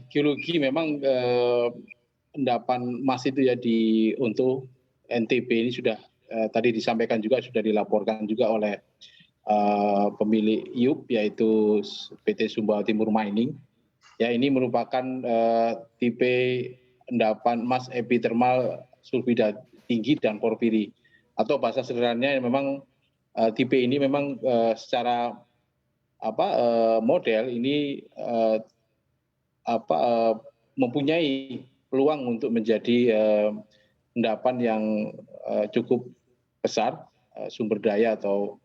Geologi memang, endapan emas itu ya untuk NTB ini sudah, tadi disampaikan juga sudah dilaporkan juga oleh, pemilik IUP yaitu PT Sumbawa Timur Mining. Ya ini merupakan, tipe endapan emas epithermal sulfida tinggi dan porfiri, atau bahasa sederhananya memang, tipe ini memang, secara model ini, apa, mempunyai peluang untuk menjadi, endapan yang, cukup besar, sumber daya atau,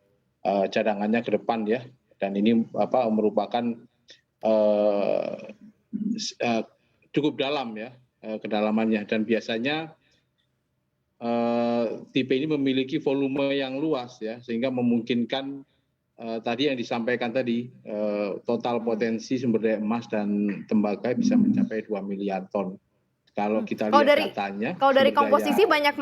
cadangannya ke depan ya, dan ini merupakan, eee, cukup dalam ya, kedalamannya, dan biasanya, tipe ini memiliki volume yang luas ya, sehingga memungkinkan, tadi yang disampaikan tadi, total Mhm. potensi sumber daya emas dan tembaga bisa mencapai 2 miliar ton. Kalau Mhm. kita Kalau lihat dari datanya, kalau dari sumber daya. komposisi banyak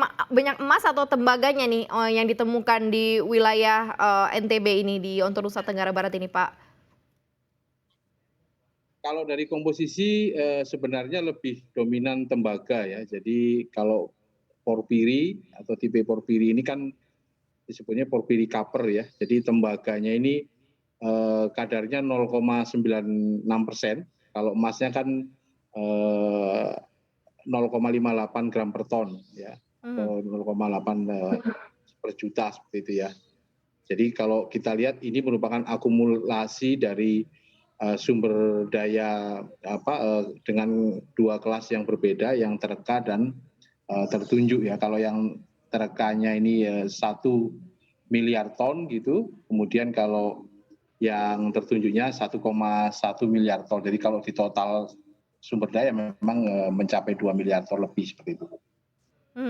emas atau tembaganya nih, yang ditemukan di wilayah, NTB ini di untuk Nusa Tenggara Barat ini, Pak? Kalau dari komposisi, sebenarnya lebih dominan tembaga ya. Jadi kalau porfiri atau tipe porfiri ini kan disebutnya porfiri copper ya. Jadi tembaganya ini, kadarnya 0,96%, kalau emasnya kan, eee, 0,58 gram per ton ya, Mhm. atau 0,8, per juta seperti itu ya. Jadi kalau kita lihat ini merupakan akumulasi dari, sumber daya dengan 2 kelas yang berbeda, yang tereka dan, tertunjuk ya. Kalau yang terekanya ini, 1 miliar ton gitu, kemudian kalau yang tertunjuknya 1,1 miliar ton. Jadi kalau di total sumber daya memang, mencapai 2 miliar ton lebih seperti itu.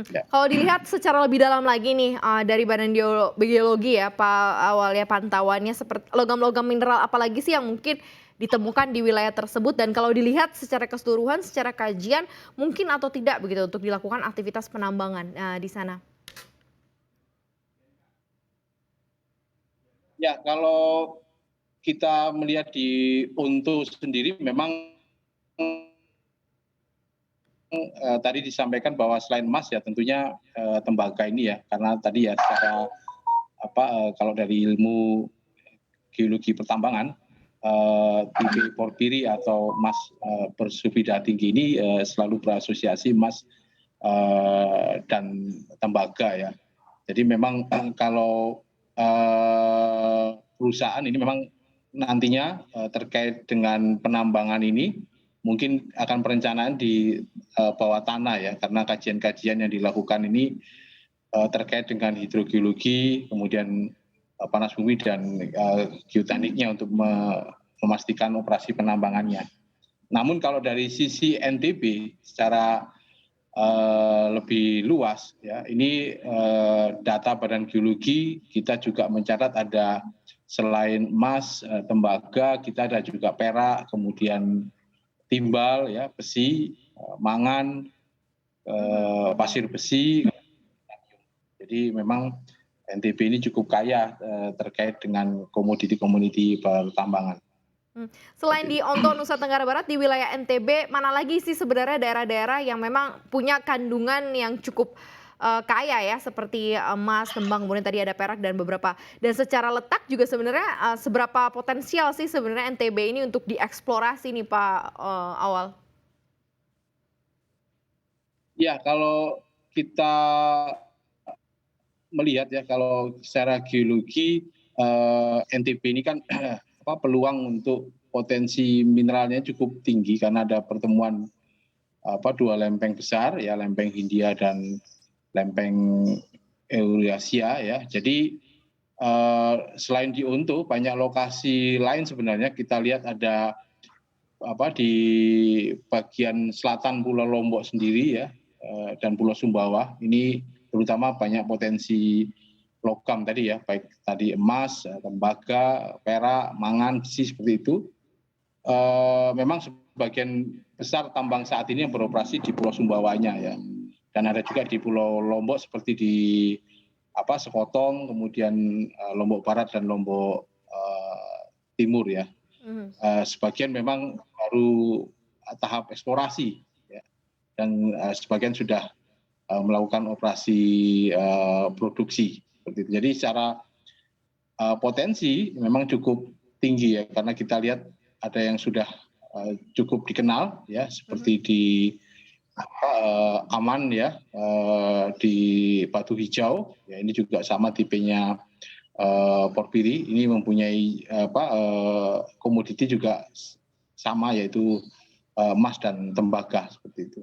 Ya. Kalau dilihat secara lebih dalam lagi nih, dari Badan Geologi ya, Pak, awal ya pantauannya logam-logam mineral apalagi sih yang mungkin ditemukan di wilayah tersebut, dan kalau dilihat secara keseluruhan, secara kajian mungkin atau tidak begitu untuk dilakukan aktivitas penambangan, di sana? Ya, kalau kita melihat di Untu sendiri memang, tadi disampaikan bahwa selain emas ya tentunya, tembaga ini ya, karena tadi ya secara kalau dari ilmu geologi pertambangan, tipe porfiri atau emas, bersulfida tinggi ini, selalu berasosiasi emas, dan tembaga ya. Jadi memang, kalau, perusahaan ini memang nantinya, terkait dengan penambangan ini mungkin akan perencanaan di, bawah tanah ya, karena kajian-kajian yang dilakukan ini, terkait dengan hidrogeologi, kemudian, panas bumi dan, geotekniknya untuk memastikan operasi penambangannya. Namun kalau dari sisi NTB secara, lebih luas ya, ini, data Badan Geologi kita juga mencatat ada selain emas, tembaga, kita ada juga perak, kemudian timbal ya, besi, mangan, Mhm. pasir besi. Jadi memang NTB ini cukup kaya, terkait dengan komoditi-komoditi pertambangan. Selain di Onto, Nusa Tenggara Barat, di wilayah NTB, mana lagi sih sebenarnya daerah-daerah yang memang punya kandungan yang cukup, kaya ya, seperti emas, tembang, kemudian tadi ada perak dan beberapa. Dan secara letak juga sebenarnya, seberapa potensial sih sebenarnya NTB ini untuk dieksplorasi nih Pak, Awal? Ya, kalau kita melihat ya, kalau secara geologi, NTB ini kan peluang untuk potensi mineralnya cukup tinggi karena ada pertemuan 2 lempeng besar ya, lempeng Hindia dan lempeng Eurasia ya. Jadi, selain di Untu banyak lokasi lain sebenarnya kita lihat ada di bagian selatan Pulau Lombok sendiri ya, dan Pulau Sumbawa ini terutama banyak potensi logam tadi ya, baik tadi emas, tembaga, perak, mangan, besi seperti itu. Memang sebagian besar tambang saat ini yang beroperasi di Pulau Sumbawanya ya, dan ada juga di Pulau Lombok seperti di Sekotong, kemudian, Lombok Barat dan Lombok, Timur ya. Mhm. Sebagian memang baru tahap eksplorasi, ya, dan sebagian sudah melakukan operasi produksi seperti itu. Jadi secara potensi memang cukup tinggi, ya, karena kita lihat ada yang sudah cukup dikenal, ya, seperti di Aman, ya, di Batu Hijau, ya, ini juga sama tipenya Porphyry, ini mempunyai komoditi juga sama, yaitu emas dan tembaga seperti itu.